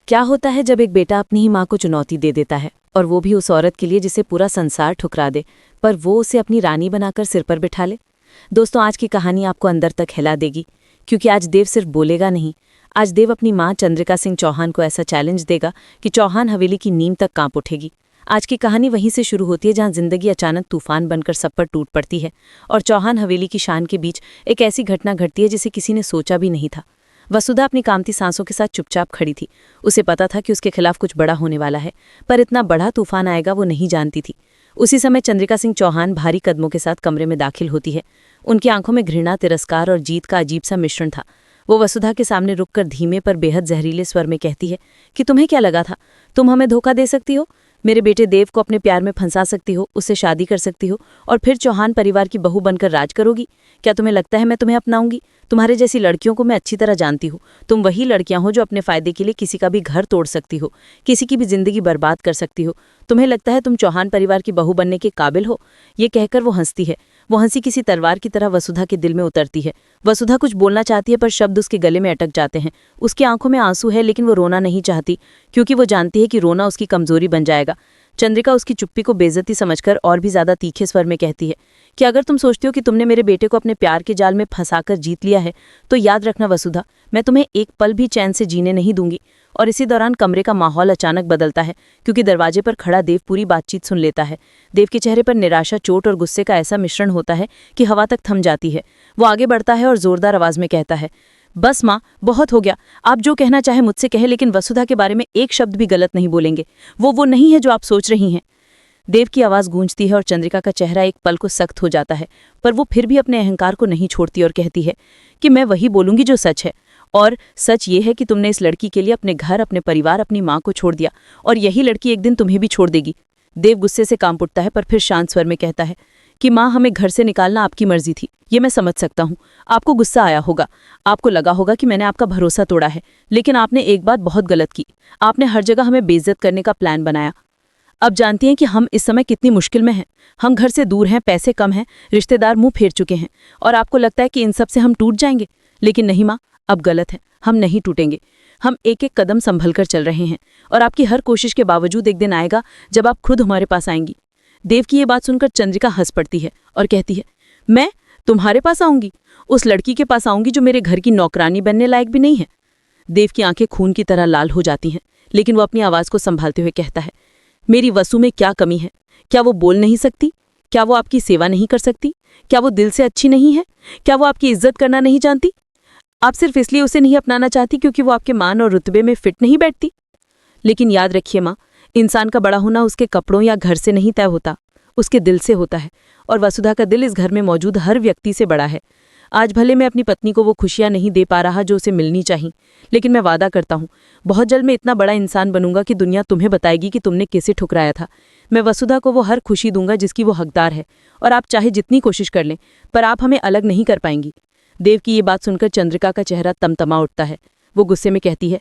क्या होता है जब एक बेटा अपनी ही माँ को चुनौती दे देता है, और वो भी उस औरत के लिए जिसे पूरा संसार ठुकरा दे, पर वो उसे अपनी रानी बनाकर सिर पर बिठा ले। दोस्तों, आज की कहानी आपको अंदर तक हिला देगी, क्योंकि आज देव सिर्फ बोलेगा नहीं, आज देव अपनी माँ चंद्रिका सिंह चौहान को ऐसा चैलेंज देगा कि चौहान हवेली की नींव तक कांप उठेगी। आज की कहानी वहीं से शुरू होती है जहां जिंदगी अचानक तूफान बनकर सब पर टूट पड़ती है, और चौहान हवेली की शान के बीच एक ऐसी घटना घटती है जिसे किसी ने सोचा भी नहीं था। वसुधा अपनी कामती सांसों के साथ चुपचाप खड़ी थी। उसे पता था कि उसके खिलाफ कुछ बड़ा होने वाला है, पर इतना बड़ा तूफान आएगा वो नहीं जानती थी। उसी समय चंद्रिका सिंह चौहान भारी कदमों के साथ कमरे में दाखिल होती है। उनकी आंखों में घृणा, तिरस्कार और जीत का अजीब सा मिश्रण था। वो वसुधा के सामने रुककर धीमे पर बेहद जहरीले स्वर में कहती है कि तुम्हें क्या लगा था, तुम हमें धोखा दे सकती हो, मेरे बेटे देव को अपने प्यार में फंसा सकती हो, उससे शादी कर सकती हो और फिर चौहान परिवार की बहू बनकर राज करोगी। क्या तुम्हें लगता है मैं तुम्हें अपनाऊंगी? तुम्हारे जैसी लड़कियों को मैं अच्छी तरह जानती हूँ। तुम वही लड़कियां हो जो अपने फायदे के लिए किसी का भी घर तोड़ सकती हो, किसी की भी जिंदगी बर्बाद कर सकती हो। तुम्हें लगता है तुम चौहान परिवार की बहू बनने के काबिल हो? ये कहकर वो हंसती है। वो हंसी किसी तलवार की तरह वसुधा के दिल में उतरती है। वसुधा कुछ बोलना चाहती है, पर शब्द उसके गले में अटक जाते हैं। उसकी आंखों में आंसू है, लेकिन वो रोना नहीं चाहती, क्योंकि वो जानती है कि रोना उसकी कमजोरी बन जाएगा। चंद्रिका उसकी चुप्पी को बेइज्जती समझकर और भी ज्यादा तीखे स्वर में कहती है कि अगर तुम सोचती हो कि तुमने मेरे बेटे को अपने प्यार के जाल में फंसाकर जीत लिया है, तो याद रखना वसुधा, मैं तुम्हें एक पल भी चैन से जीने नहीं दूंगी। और इसी दौरान कमरे का माहौल अचानक बदलता है, क्योंकि दरवाजे पर खड़ा देव पूरी बातचीत सुन लेता है। देव के चेहरे पर निराशा, चोट और गुस्से का ऐसा मिश्रण होता है कि हवा तक थम जाती है। वो आगे बढ़ता है और जोरदार आवाज में कहता है, बस माँ, बहुत हो गया। आप जो कहना चाहे मुझसे कहे, लेकिन वसुधा के बारे में एक शब्द भी गलत नहीं बोलेंगे। वो नहीं है जो आप सोच रही हैं। देव की आवाज गूंजती है और चंद्रिका का चेहरा एक पल को सख्त हो जाता है, पर वो फिर भी अपने अहंकार को नहीं छोड़ती और कहती है कि मैं वही बोलूंगी जो सच है। और सच ये है कि तुमने इस लड़की के लिए अपने घर, अपने परिवार, अपनी माँ को छोड़ दिया, और यही लड़की एक दिन तुम्हें भी छोड़ देगी। देव गुस्से से कांप उठता है, पर फिर शांत स्वर में कहता है कि माँ, हमें घर से निकालना आपकी मर्जी थी, ये मैं समझ सकता हूँ। आपको गुस्सा आया होगा, आपको लगा होगा कि मैंने आपका भरोसा तोड़ा है, लेकिन आपने एक बात बहुत गलत की। आपने हर जगह हमें बेइज्जत करने का प्लान बनाया। अब जानती हैं कि हम इस समय कितनी मुश्किल में हैं। हम घर से दूर हैं, पैसे कम हैं, रिश्तेदार मुंह फेर चुके हैं, और आपको लगता है कि इन सब से हम टूट जाएंगे। लेकिन नहीं माँ, अब गलत है, हम नहीं टूटेंगे। हम एक एक कदम संभल कर चल रहे हैं, और आपकी हर कोशिश के बावजूद एक दिन आएगा जब आप खुद हमारे पास आएंगी। देव की ये बात सुनकर चंद्रिका हंस पड़ती है और कहती है, मैं तुम्हारे पास आऊंगी? उस लड़की के पास आऊंगी जो मेरे घर की नौकरानी बनने लायक भी नहीं है। देव की आंखें खून की तरह लाल हो जाती हैं, लेकिन वो अपनी आवाज को संभालते हुए कहता है, मेरी वसु में क्या कमी है? क्या वो बोल नहीं सकती? क्या वो आपकी सेवा नहीं कर सकती? क्या वो दिल से अच्छी नहीं है? क्या वो आपकी इज्जत करना नहीं जानती? आप सिर्फ इसलिए उसे नहीं अपनाना चाहती क्योंकि वो आपके मान और रुतबे में फिट नहीं बैठती? लेकिन याद रखिए माँ, इंसान का बड़ा होना उसके कपड़ों या घर से नहीं तय होता, उसके दिल से होता है। और वसुधा का दिल इस घर में मौजूद हर व्यक्ति से बड़ा है। आज भले मैं अपनी पत्नी को वो खुशियां नहीं दे पा रहा जो उसे मिलनी चाहिए, लेकिन मैं वादा करता हूँ, बहुत जल्द मैं इतना बड़ा इंसान बनूंगा कि दुनिया तुम्हें बताएगी कि तुमने किसे ठुकराया था। मैं वसुधा को वो हर खुशी दूंगा जिसकी वो हकदार है, और आप चाहे जितनी कोशिश कर लें, पर आप हमें अलग नहीं कर पाएंगी। देव की ये बात सुनकर चंद्रिका का चेहरा तमतमा उठता है। वो गुस्से में कहती है,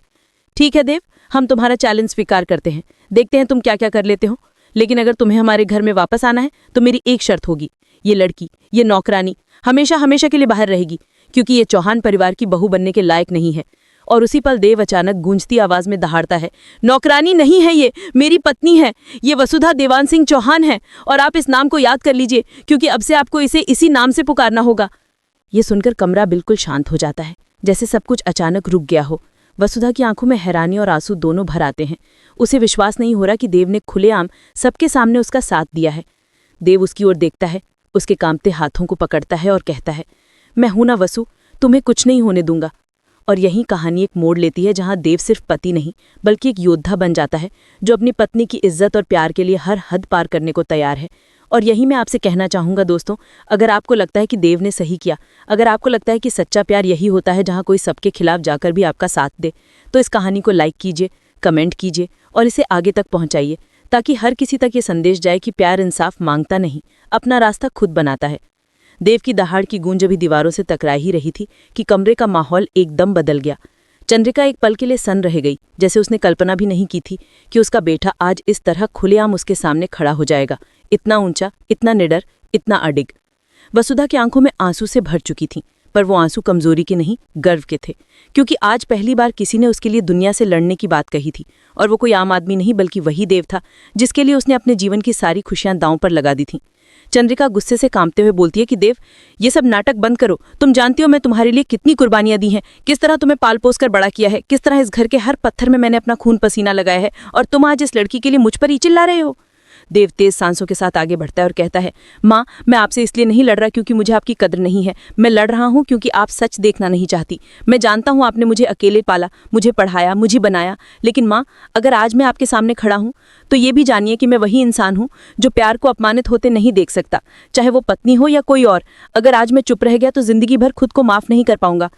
ठीक है देव, हम तुम्हारा चैलेंज स्वीकार करते हैं, देखते हैं तुम क्या क्या कर लेते हो। लेकिन अगर तुम्हें हमारे घर में वापस आना है तो मेरी एक शर्त होगी, ये लड़की, ये नौकरानी हमेशा हमेशा के लिए बाहर रहेगी, क्योंकि ये चौहान परिवार की बहू बनने के लायक नहीं है। और उसी पल देव अचानक गूंजती आवाज में दहाड़ता है, नौकरानी नहीं है, ये मेरी पत्नी है, ये वसुधा देवान सिंह चौहान है, और आप इस नाम को याद कर लीजिए, क्योंकि अब से आपको इसे इसी नाम से पुकारना होगा। ये सुनकर कमरा बिल्कुल शांत हो जाता है, जैसे सब कुछ अचानक रुक गया हो। वसुधा की आंखों में हैरानी और आंसू दोनों भर आते हैं। उसे विश्वास नहीं हो रहा कि देव ने खुलेआम सबके सामने उसका साथ दिया है। देव उसकी ओर देखता है, उसके कांपते हाथों को पकड़ता है और कहता है, मैं हूं ना वसु, तुम्हें कुछ नहीं होने दूंगा। और यही कहानी एक मोड़ लेती है, जहां देव सिर्फ पति नहीं बल्कि एक योद्धा बन जाता है, जो अपनी पत्नी की इज्जत और प्यार के लिए हर हद पार करने को तैयार है। और यही मैं आपसे कहना चाहूंगा दोस्तों, अगर आपको लगता है कि देव ने सही किया, अगर आपको लगता है कि सच्चा प्यार यही होता है जहां कोई सबके खिलाफ जाकर भी आपका साथ दे, तो इस कहानी को लाइक कीजिए, कमेंट कीजिए और इसे आगे तक पहुंचाइए, ताकि हर किसी तक ये संदेश जाए कि प्यार इंसाफ मांगता नहीं, अपना रास्ता खुद बनाता है। देव की दहाड़ की गूंज अभी दीवारों से टकरा ही रही थी कि कमरे का माहौल एकदम बदल गया। चंद्रिका एक पल के लिए सन्न रह गई, जैसे उसने कल्पना भी नहीं की थी कि उसका बेटा आज इस तरह खुलेआम उसके सामने खड़ा हो जाएगा, इतना ऊंचा, इतना निडर, इतना अडिग। वसुधा की आंखों में आंसू से भर चुकी थीं, पर वो आंसू कमजोरी के नहीं, गर्व के थे, क्योंकि आज पहली बार किसी ने उसके लिए दुनिया से लड़ने की बात कही थी। और वो कोई आम आदमी नहीं, बल्कि वही देव था जिसके लिए उसने अपने जीवन की सारी खुशियां दांव पर लगा दी थीं। चंद्रिका गुस्से से कांपते हुए बोलती है कि देव, ये सब नाटक बंद करो। तुम जानती हो मैं तुम्हारे लिए कितनी कुर्बानियां दी हैं, किस तरह तुम्हें पाल पोस कर बड़ा किया है, किस तरह इस घर के हर पत्थर में मैंने अपना खून पसीना लगाया है, और तुम आज इस लड़की के लिए मुझ पर ही चिल्ला रहे हो। देव तेज सांसों के साथ आगे बढ़ता है और कहता है, माँ, मैं आपसे इसलिए नहीं लड़ रहा क्योंकि मुझे आपकी कदर नहीं है। मैं लड़ रहा हूँ क्योंकि आप सच देखना नहीं चाहती। मैं जानता हूँ आपने मुझे अकेले पाला, मुझे पढ़ाया, मुझे बनाया, लेकिन माँ, अगर आज मैं आपके सामने खड़ा हूँ तो ये भी जानिए कि मैं वही इंसान हूँ जो प्यार को अपमानित होते नहीं देख सकता, चाहे वो पत्नी हो या कोई और। अगर आज मैं चुप रह गया तो जिंदगी भर खुद को माफ नहीं कर पाऊंगा।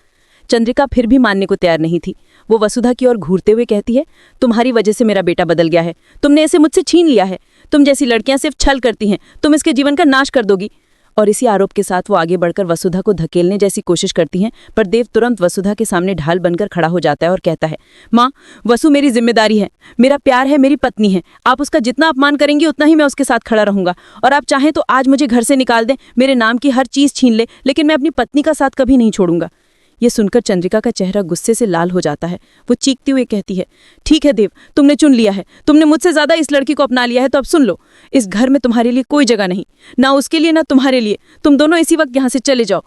चंद्रिका फिर भी मानने को तैयार नहीं थी। वो वसुधा की ओर घूरते हुए कहती है, तुम्हारी वजह से मेरा बेटा बदल गया है। तुमने इसे मुझसे छीन लिया है। तुम जैसी लड़कियां सिर्फ छल करती हैं। तुम इसके जीवन का नाश कर दोगी। और इसी आरोप के साथ वो आगे बढ़कर वसुधा को धकेलने जैसी कोशिश करती हैं, पर देव तुरंत वसुधा के सामने ढाल बनकर खड़ा हो जाता है और कहता है, माँ, वसु मेरी जिम्मेदारी है, मेरा प्यार है, मेरी पत्नी है। आप उसका जितना अपमान करेंगी उतना ही मैं उसके साथ खड़ा रहूंगा। और आप चाहें तो आज मुझे घर से निकाल दें, मेरे नाम की हर चीज छीन ले, लेकिन मैं अपनी पत्नी का साथ कभी नहीं छोड़ूंगा। ये सुनकर चंद्रिका का चेहरा गुस्से से लाल हो जाता है। वो चीखती हुई कहती है, ठीक है देव, तुमने चुन लिया है, तुमने मुझसे ज्यादा इस लड़की को अपना लिया है, तो अब सुन लो, इस घर में तुम्हारे लिए कोई जगह नहीं, ना उसके लिए ना तुम्हारे लिए। तुम दोनों इसी वक्त यहाँ से चले जाओ।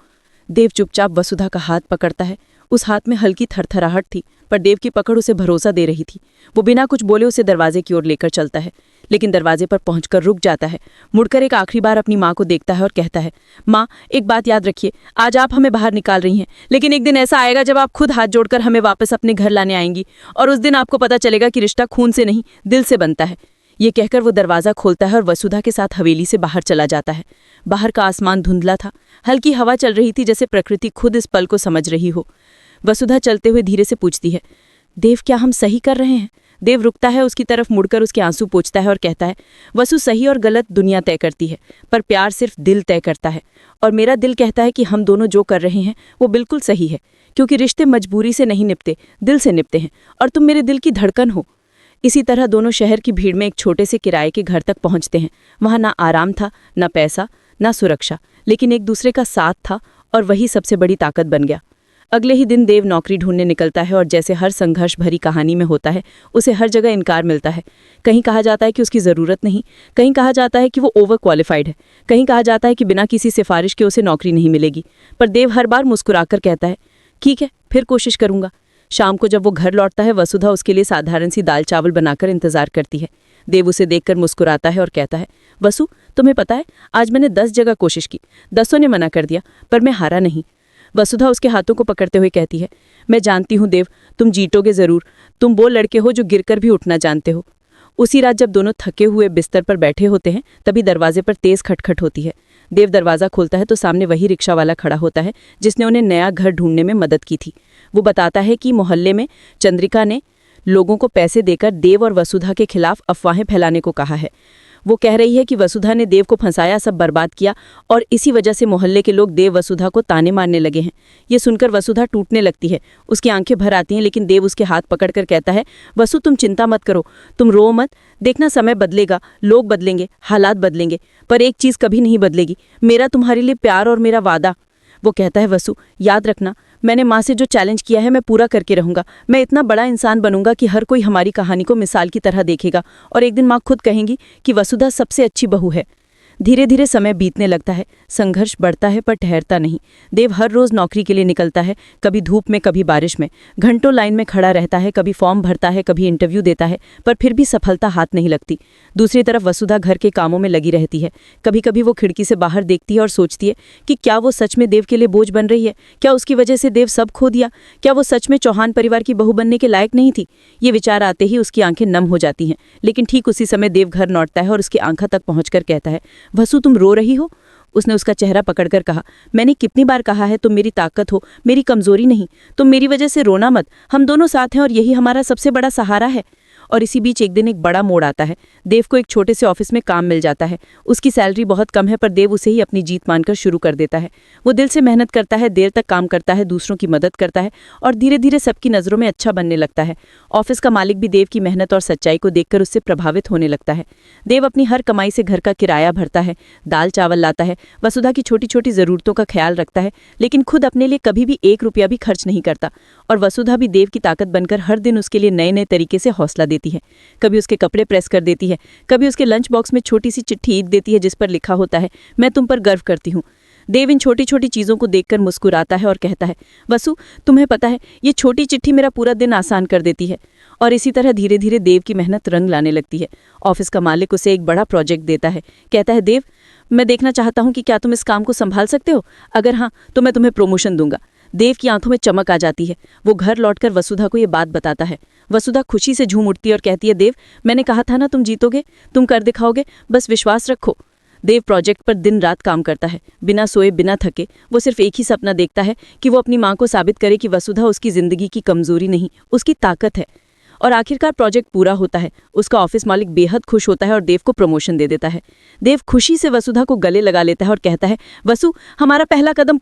देव चुपचाप वसुधा का हाथ पकड़ता है। उस हाथ में हल्की थरथराहट थी, पर देव की पकड़ उसे भरोसा दे रही थी। वो बिना कुछ बोले उसे दरवाजे की ओर लेकर चलता है, लेकिन दरवाजे पर पहुंचकर रुक जाता है। मुड़कर एक आखिरी बार अपनी माँ को देखता है और कहता है, माँ, एक बात याद रखिए, आज आप हमें बाहर निकाल रही हैं, लेकिन एक दिन ऐसा आएगा जब आप खुद हाथ जोड़कर हमें वापस अपने घर लाने आएंगी, और उस दिन आपको पता चलेगा कि रिश्ता खून से नहीं, दिल से बनता है। ये कहकर वो दरवाजा खोलता है और वसुधा के साथ हवेली से बाहर चला जाता है। बाहर का आसमान धुंधला था, हल्की हवा चल रही थी, जैसे प्रकृति खुद इस पल को समझ रही हो। वसुधा चलते हुए धीरे से पूछती है, देव, क्या हम सही कर रहे हैं? देव रुकता है, उसकी तरफ मुड़कर उसके आंसू पोंछता है और कहता है, वसु, सही और गलत दुनिया तय करती है, पर प्यार सिर्फ दिल तय करता है। और मेरा दिल कहता है कि हम दोनों जो कर रहे हैं वो बिल्कुल सही है, क्योंकि रिश्ते मजबूरी से नहीं निपते, दिल से निपते हैं, और तुम मेरे दिल की धड़कन हो। इसी तरह दोनों शहर की भीड़ में एक छोटे से किराए के घर तक पहुंचते हैं। वहां ना आराम था, ना पैसा, ना सुरक्षा, लेकिन एक दूसरे का साथ था, और वही सबसे बड़ी ताकत बन गया। अगले ही दिन देव नौकरी ढूंढने निकलता है, और जैसे हर संघर्ष भरी कहानी में होता है, उसे हर जगह इनकार मिलता है। कहीं कहा जाता है कि उसकी ज़रूरत नहीं, कहीं कहा जाता है कि वो ओवर क्वालिफाइड है, कहीं कहा जाता है कि बिना किसी सिफारिश के उसे नौकरी नहीं मिलेगी। पर देव हर बार मुस्कुराकर कहता है, ठीक है, फिर कोशिश करूंगा। शाम को जब वो घर लौटता है, वसुधा उसके लिए साधारण सी दाल चावल बनाकर इंतजार करती है। देव उसे देखकर मुस्कुराता है और कहता है, वसु, तुम्हें पता है, आज मैंने 10 जगह कोशिश की, 10 ने मना कर दिया, पर मैं हारा नहीं। वसुधा उसके हाथों को पकड़ते हुए कहती है, मैं जानती हूँ देव, तुम जीतोगे जरूर। तुम वो लड़के हो जो गिरकर भी उठना जानते हो। उसी रात जब दोनों थके हुए बिस्तर पर बैठे होते हैं, तभी दरवाजे पर तेज खटखट होती है। देव दरवाजा खोलता है तो सामने वही रिक्शा वाला खड़ा होता है जिसने उन्हें नया घर ढूंढने में मदद की थी। वो बताता है कि मोहल्ले में चंद्रिका ने लोगों को पैसे देकर देव और वसुधा के खिलाफ अफवाहें फैलाने को कहा है। वो कह रही है कि वसुधा ने देव को फंसाया, सब बर्बाद किया, और इसी वजह से मोहल्ले के लोग देव वसुधा को ताने मारने लगे हैं। ये सुनकर वसुधा टूटने लगती है, उसकी आंखें भर आती हैं, लेकिन देव उसके हाथ पकड़कर कहता है, वसु, तुम चिंता मत करो, तुम रो मत, देखना समय बदलेगा, लोग बदलेंगे, हालात बदलेंगे, पर एक चीज़ कभी नहीं बदलेगी, मेरा तुम्हारे लिए प्यार और मेरा वादा। वो कहता है, वसु, याद रखना, मैंने माँ से जो चैलेंज किया है मैं पूरा करके रहूंगा। मैं इतना बड़ा इंसान बनूंगा कि हर कोई हमारी कहानी को मिसाल की तरह देखेगा, और एक दिन माँ खुद कहेंगी कि वसुधा सबसे अच्छी बहू है। धीरे धीरे समय बीतने लगता है, संघर्ष बढ़ता है, पर ठहरता नहीं। देव हर रोज नौकरी के लिए निकलता है, कभी धूप में, कभी बारिश में, घंटों लाइन में खड़ा रहता है, कभी फॉर्म भरता है, कभी इंटरव्यू देता है, पर फिर भी सफलता हाथ नहीं लगती। दूसरी तरफ वसुधा घर के कामों में लगी रहती है। कभी कभी वो खिड़की से बाहर देखती है और सोचती है कि क्या वो सच में देव के लिए बोझ बन रही है, क्या उसकी वजह से देव सब खो दिया, क्या वो सच में चौहान परिवार की बहू बनने के लायक नहीं थी। ये विचार आते ही उसकी आंखें नम हो जाती हैं, लेकिन ठीक उसी समय देव घर लौटता है और उसकी आंखों तक पहुंचकर कहता है, वसु, तुम रो रही हो? उसने उसका चेहरा पकड़कर कहा, मैंने कितनी बार कहा है तुम मेरी ताकत हो, मेरी कमजोरी नहीं। तुम मेरी वजह से रोना मत, हम दोनों साथ हैं और यही हमारा सबसे बड़ा सहारा है। और इसी बीच एक दिन एक बड़ा मोड़ आता है। देव को एक छोटे से ऑफिस में काम मिल जाता है। उसकी सैलरी बहुत कम है, पर देव उसे ही अपनी जीत मानकर शुरू कर देता है। वो दिल से मेहनत करता है, देर तक काम करता है, दूसरों की मदद करता है और धीरे धीरे सबकी नज़रों में अच्छा बनने लगता है। ऑफिस का मालिक भी देव की मेहनत और सच्चाई को देखकर उससे प्रभावित होने लगता है। देव अपनी हर कमाई से घर का किराया भरता है, दाल चावल लाता है, वसुधा की छोटी छोटी ज़रूरतों का ख्याल रखता है, लेकिन खुद अपने लिए कभी भी 1 रुपया भी खर्च नहीं करता। और वसुधा भी देव की ताकत बनकर हर दिन उसके लिए नए नए तरीके से हौसला देती है। कभी उसके कपड़े प्रेस कर देती है, कभी उसके लंच बॉक्स में छोटी सी चिट्ठी ईद देती है जिस पर लिखा होता है, मैं तुम पर गर्व करती हूँ। देव इन छोटी छोटी चीज़ों को देखकर मुस्कुराता है और कहता है, वसु, तुम्हें पता है, ये छोटी चिट्ठी मेरा पूरा दिन आसान कर देती है। और इसी तरह धीरे धीरे देव की मेहनत रंग लाने लगती है। ऑफिस का मालिक उसे एक बड़ा प्रोजेक्ट देता है। कहता है, देव, मैं देखना चाहता हूँ कि क्या तुम इस काम को संभाल सकते हो। अगर हाँ, तो मैं तुम्हें प्रमोशन दूंगा। देव की आंखों में चमक आ जाती है। वो घर लौटकर वसुधा को ये बात बताता है। वसुधा खुशी से झूम उठती है और कहती है, देव, मैंने कहा था ना, तुम जीतोगे, तुम कर दिखाओगे, बस विश्वास रखो। देव प्रोजेक्ट पर दिन रात काम करता है, बिना सोए बिना थके। वो सिर्फ एक ही सपना देखता है कि वो अपनी माँ को साबित करे कि वसुधा उसकी जिंदगी की कमजोरी नहीं, उसकी ताकत है। और आखिरकार प्रोजेक्ट पूरा होता है। उसका ऑफिस मालिक बेहद खुश होता है और देव को प्रमोशन दे देता है। देव खुशी से वसुधा को गले लगा लेता है और कहता है, वसु, हमारा पहला कदम